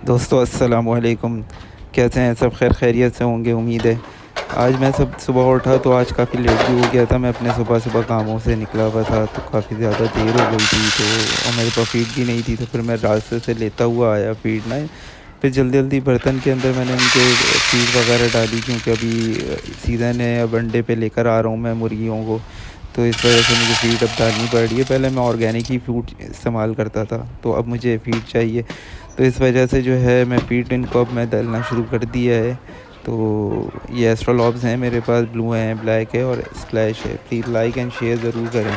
दोस्तों अस्सलाम वालेकुम। कैसे हैं सब? खैरियत से होंगे उम्मीद है। आज मैं सब सुबह उठा तो आज काफ़ी लेट भी हो गया था। मैं अपने सुबह सुबह कामों से निकला हुआ था तो काफ़ी ज़्यादा देर हो गई थी, तो और मेरे पास फ़ीड भी नहीं थी, तो फिर मैं रास्ते से लेता हुआ आया फ़ीड ना। फिर जल्दी जल्दी बर्तन के अंदर मैंने उनके फ़ीड वगैरह डाली, क्योंकि अभी सीज़न है, अब अंडे पे लेकर आ रहा हूँ मैं मुर्गियों को। तो इस वजह से मुझे फ़ीड अब डालनी पड़ रही है। पहले मैं ऑर्गेनिक ही फूड इस्तेमाल करता था, तो अब मुझे फ़ीड चाहिए। तो इस वजह से जो है मैं फ़ीड इनको अब मैं डालना शुरू कर दिया है। तो ये एस्ट्रोलॉब्स हैं मेरे पास, ब्लू हैं, ब्लैक है और स्प्लैश है। प्लीज़ लाइक एंड शेयर ज़रूर करें।